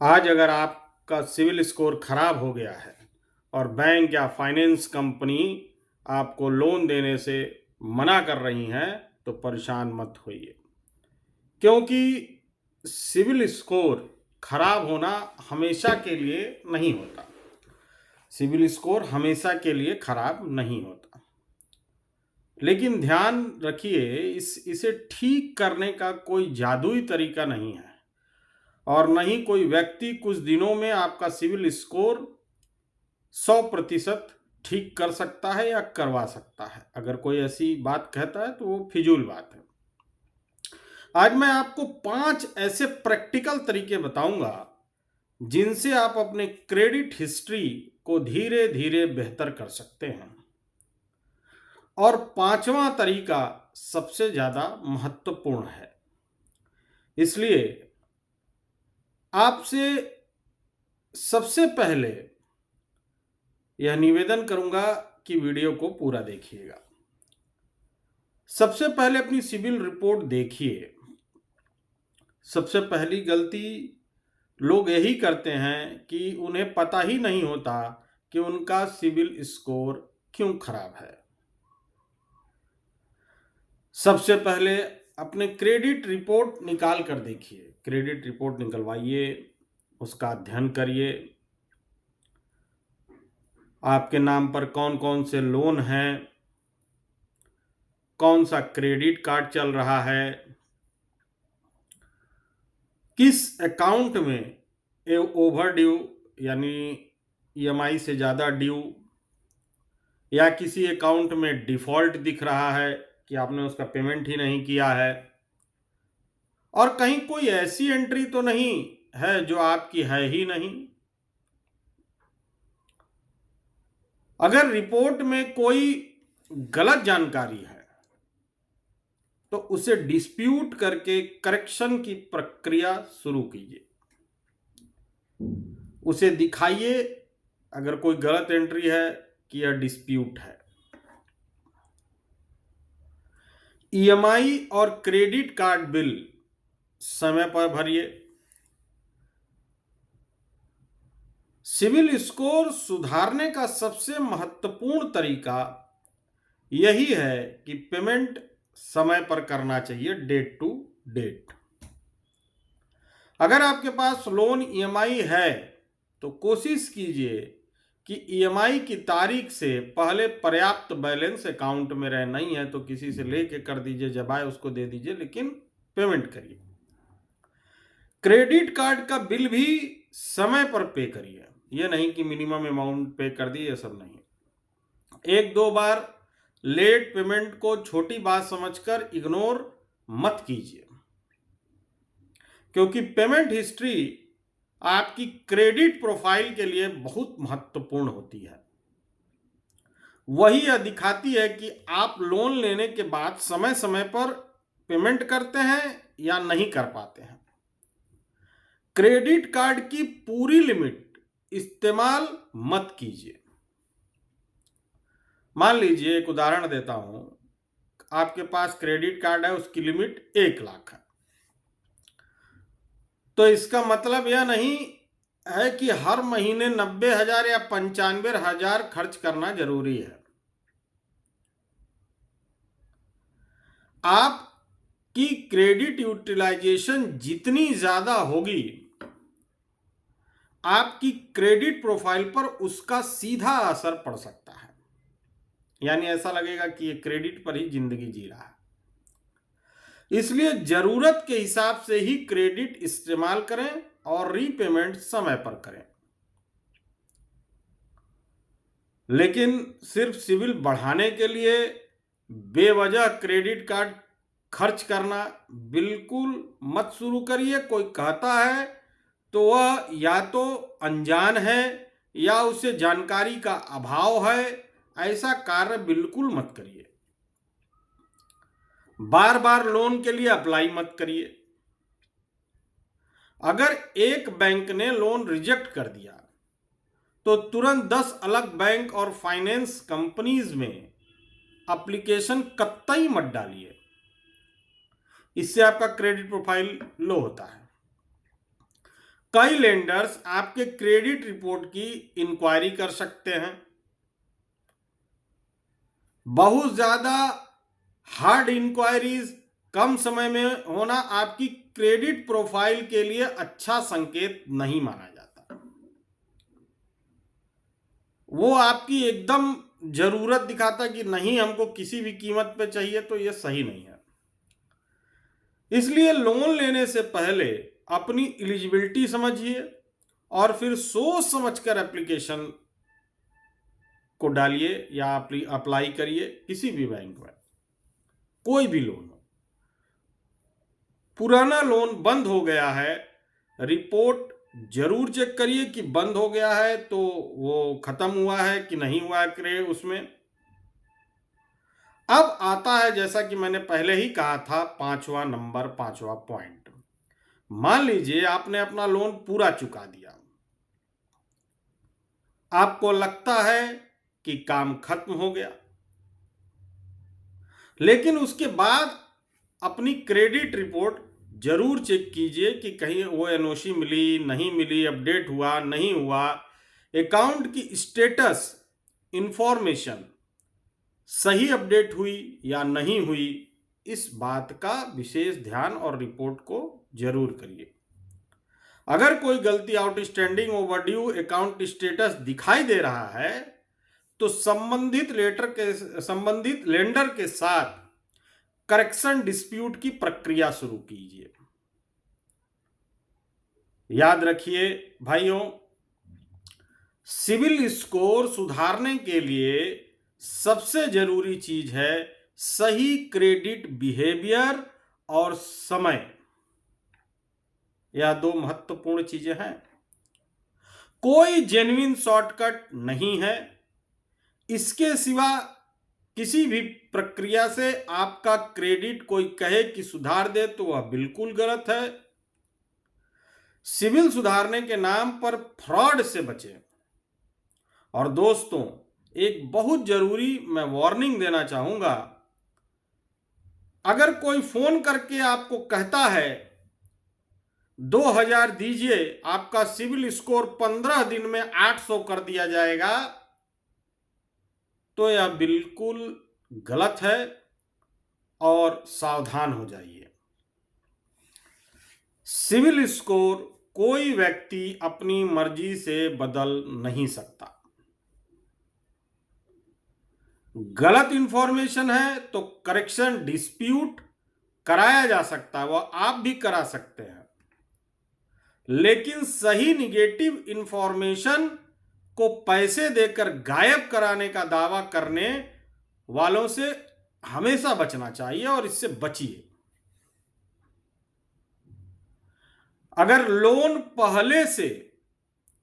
आज अगर आपका सिविल स्कोर खराब हो गया है और बैंक या फाइनेंस कंपनी आपको लोन देने से मना कर रही हैं, तो परेशान मत होइए, क्योंकि सिविल स्कोर खराब होना हमेशा के लिए नहीं होता। सिविल स्कोर हमेशा के लिए खराब नहीं होता, लेकिन ध्यान रखिए, इसे ठीक करने का कोई जादुई तरीका नहीं है, और न ही कोई व्यक्ति कुछ दिनों में आपका सिविल स्कोर 100% ठीक कर सकता है या करवा सकता है। अगर कोई ऐसी बात कहता है तो वो फिजूल बात है। आज मैं आपको 5 ऐसे प्रैक्टिकल तरीके बताऊंगा जिनसे आप अपने क्रेडिट हिस्ट्री को धीरे धीरे बेहतर कर सकते हैं। और 5वां तरीका सबसे ज्यादा महत्वपूर्ण है, इसलिए आपसे सबसे पहले यह निवेदन करूंगा कि वीडियो को पूरा देखिएगा। सबसे पहले अपनी सिविल रिपोर्ट देखिए। सबसे पहली गलती लोग यही करते हैं कि उन्हें पता ही नहीं होता कि उनका सिविल स्कोर क्यों खराब है। सबसे पहले अपने क्रेडिट रिपोर्ट निकाल कर देखिए। क्रेडिट रिपोर्ट निकलवाइए, उसका अध्ययन करिए। आपके नाम पर कौन कौन से लोन हैं, कौन सा क्रेडिट कार्ड चल रहा है, किस अकाउंट में ओवर ड्यू यानी ईएमआई से ज़्यादा ड्यू, या किसी अकाउंट में डिफ़ॉल्ट दिख रहा है कि आपने उसका पेमेंट ही नहीं किया है, और कहीं कोई ऐसी एंट्री तो नहीं है जो आपकी है ही नहीं। अगर रिपोर्ट में कोई गलत जानकारी है तो उसे डिस्प्यूट करके करेक्शन की प्रक्रिया शुरू कीजिए। उसे दिखाइए अगर कोई गलत एंट्री है कि यह डिस्प्यूट है। ईएमआई और क्रेडिट कार्ड बिल समय पर भरिए। सिविल स्कोर सुधारने का सबसे महत्वपूर्ण तरीका यही है कि पेमेंट समय पर करना चाहिए, डेट टू डेट। अगर आपके पास लोन ईएमआई है तो कोशिश कीजिए कि ईएमआई की तारीख से पहले पर्याप्त बैलेंस अकाउंट में रहे। नहीं है तो किसी से लेके कर दीजिए, जब आए उसको दे दीजिए, लेकिन पेमेंट करिए। क्रेडिट कार्ड का बिल भी समय पर पे करिए। यह नहीं कि मिनिमम अमाउंट पे कर दिए, ये सब नहीं। 1-2 बार लेट पेमेंट को छोटी बात समझकर इग्नोर मत कीजिए, क्योंकि पेमेंट हिस्ट्री आपकी क्रेडिट प्रोफाइल के लिए बहुत महत्वपूर्ण होती है। वही यह दिखाती है कि आप लोन लेने के बाद समय समय पर पेमेंट करते हैं या नहीं कर पाते हैं। क्रेडिट कार्ड की पूरी लिमिट इस्तेमाल मत कीजिए। मान लीजिए, एक उदाहरण देता हूं, आपके पास क्रेडिट कार्ड है, उसकी लिमिट 1 लाख है, तो इसका मतलब यह नहीं है कि हर महीने 90,000 या 95,000 खर्च करना जरूरी है। आपकी क्रेडिट यूटिलाइजेशन जितनी ज्यादा होगी, आपकी क्रेडिट प्रोफाइल पर उसका सीधा असर पड़ सकता है। यानी ऐसा लगेगा कि ये क्रेडिट पर ही जिंदगी जी रहा है। इसलिए जरूरत के हिसाब से ही क्रेडिट इस्तेमाल करें और रीपेमेंट समय पर करें। लेकिन सिर्फ सिविल बढ़ाने के लिए बेवजह क्रेडिट कार्ड खर्च करना बिल्कुल मत शुरू करिए। कोई कहता है तो वह या तो अनजान है या उसे जानकारी का अभाव है। ऐसा कार्य बिल्कुल मत करिए। बार बार लोन के लिए अप्लाई मत करिए। अगर एक बैंक ने लोन रिजेक्ट कर दिया तो तुरंत 10 अलग बैंक और फाइनेंस कंपनीज में एप्लीकेशन कतई मत डालिए। इससे आपका क्रेडिट प्रोफाइल लो होता है। कई लेंडर्स आपके क्रेडिट रिपोर्ट की इंक्वायरी कर सकते हैं। बहुत ज्यादा हार्ड इंक्वायरीज कम समय में होना आपकी क्रेडिट प्रोफाइल के लिए अच्छा संकेत नहीं माना जाता। वो आपकी एकदम जरूरत दिखाता कि नहीं, हमको किसी भी कीमत पे चाहिए, तो ये सही नहीं है। इसलिए लोन लेने से पहले अपनी एलिजिबिलिटी समझिए और फिर सोच समझकर एप्लीकेशन को डालिए या अप्लाई करिए किसी भी बैंक में। कोई भी लोन हो, पुराना लोन बंद हो गया है, रिपोर्ट जरूर चेक करिए कि बंद हो गया है तो वो खत्म हुआ है कि नहीं हुआ है क्रेडिट उसमें। अब आता है, जैसा कि मैंने पहले ही कहा था, पांचवा पॉइंट। मान लीजिए आपने अपना लोन पूरा चुका दिया, आपको लगता है कि काम खत्म हो गया, लेकिन उसके बाद अपनी क्रेडिट रिपोर्ट जरूर चेक कीजिए कि कहीं वो एनओसी मिली नहीं मिली, अपडेट हुआ नहीं हुआ, अकाउंट की स्टेटस इंफॉर्मेशन सही अपडेट हुई या नहीं हुई। इस बात का विशेष ध्यान और रिपोर्ट को जरूर करिए। अगर कोई गलती, आउटस्टैंडिंग, ओवरड्यू अकाउंट स्टेटस दिखाई दे रहा है तो संबंधित लेंडर के साथ करेक्शन डिस्प्यूट की प्रक्रिया शुरू कीजिए। याद रखिए भाइयों, सिविल स्कोर सुधारने के लिए सबसे जरूरी चीज है सही क्रेडिट बिहेवियर और समय। यह दो महत्वपूर्ण चीजें हैं। कोई जेन्युइन शॉर्टकट नहीं है। इसके सिवा किसी भी प्रक्रिया से आपका क्रेडिट कोई कहे कि सुधार दे तो वह बिल्कुल गलत है। सिविल सुधारने के नाम पर फ्रॉड से बचें। और दोस्तों, एक बहुत जरूरी मैं वार्निंग देना चाहूंगा। अगर कोई फोन करके आपको कहता है 2000 दीजिए, आपका सिविल स्कोर 15 दिन में 800 कर दिया जाएगा, तो यह बिल्कुल गलत है और सावधान हो जाइए। सिविल स्कोर कोई व्यक्ति अपनी मर्जी से बदल नहीं सकता। गलत इंफॉर्मेशन है तो करेक्शन डिस्प्यूट कराया जा सकता है, वह आप भी करा सकते हैं। लेकिन सही निगेटिव इंफॉर्मेशन को पैसे देकर गायब कराने का दावा करने वालों से हमेशा बचना चाहिए और इससे बचिए। अगर लोन पहले से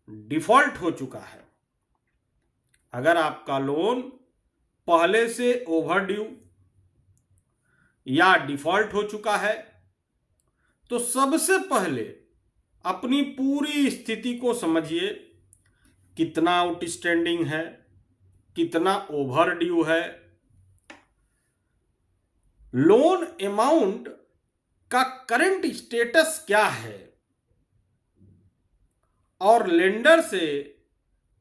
डिफॉल्ट हो चुका है, अगर आपका लोन पहले से ओवरड्यू या डिफॉल्ट हो चुका है, तो सबसे पहले अपनी पूरी स्थिति को समझिए। कितना आउटस्टैंडिंग है, कितना ओवरड्यू है, लोन अमाउंट का करंट स्टेटस क्या है, और लेंडर से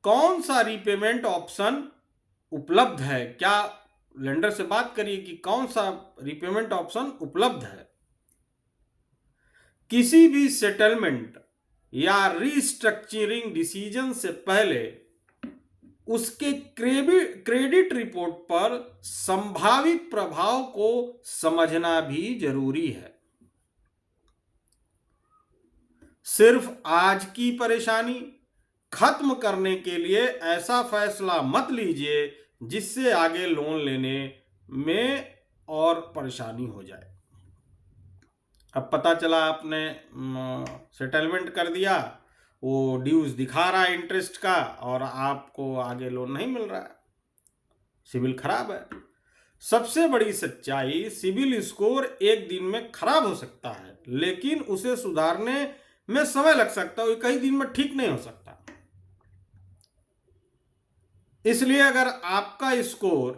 कौन सा रीपेमेंट ऑप्शन उपलब्ध है। क्या लेंडर से बात करिए कि कौन सा रीपेमेंट ऑप्शन उपलब्ध है। किसी भी सेटलमेंट या रीस्ट्रक्चरिंग डिसीजन से पहले उसके क्रेडिट रिपोर्ट पर संभावित प्रभाव को समझना भी जरूरी है। सिर्फ आज की परेशानी खत्म करने के लिए ऐसा फैसला मत लीजिए जिससे आगे लोन लेने में और परेशानी हो जाए। अब पता चला आपने सेटलमेंट कर दिया, वो ड्यूज दिखा रहा है इंटरेस्ट का, और आपको आगे लोन नहीं मिल रहा है, सिविल खराब है। सबसे बड़ी सच्चाई, सिविल स्कोर एक दिन में खराब हो सकता है, लेकिन उसे सुधारने में समय लग सकता है, कई दिन में ठीक नहीं हो सकता। इसलिए अगर आपका स्कोर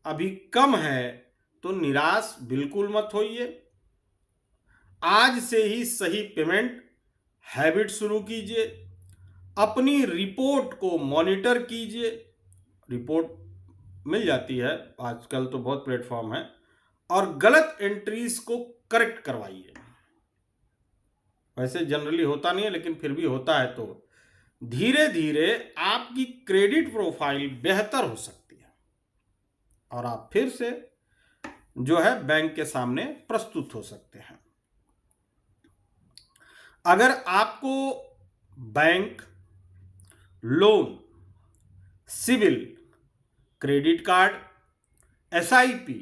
अभी कम है तो निराश बिल्कुल मत होइए। आज से ही सही पेमेंट हैबिट शुरू कीजिए, अपनी रिपोर्ट को मॉनिटर कीजिए। रिपोर्ट मिल जाती है आजकल तो बहुत प्लेटफॉर्म है, और गलत एंट्रीज को करेक्ट करवाइए। वैसे जनरली होता नहीं है, लेकिन फिर भी होता है, तो धीरे धीरे आपकी क्रेडिट प्रोफाइल बेहतर हो सकती है और आप फिर से जो है बैंक के सामने प्रस्तुत हो सकते हैं। अगर आपको bank, loan, CIBIL, credit card, SIP,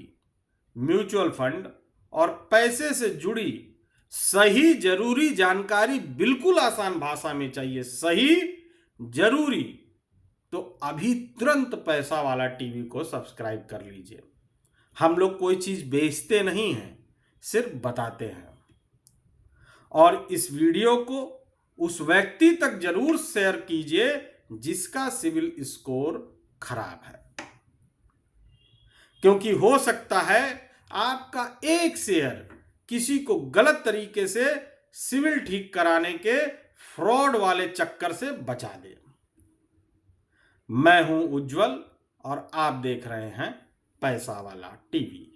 mutual fund और पैसे से जुड़ी सही जरूरी जानकारी बिल्कुल आसान भाषा में चाहिए, सही जरूरी, तो अभी तुरंत पैसा वाला टीवी को सब्सक्राइब कर लीजिए। हम लोग कोई चीज बेचते नहीं हैं, सिर्फ बताते हैं। और इस वीडियो को उस व्यक्ति तक जरूर शेयर कीजिए जिसका सिविल स्कोर खराब है, क्योंकि हो सकता है आपका एक शेयर किसी को गलत तरीके से सिविल ठीक कराने के फ्रॉड वाले चक्कर से बचा दे। मैं हूं उज्जवल और आप देख रहे हैं पैसा वाला टीवी।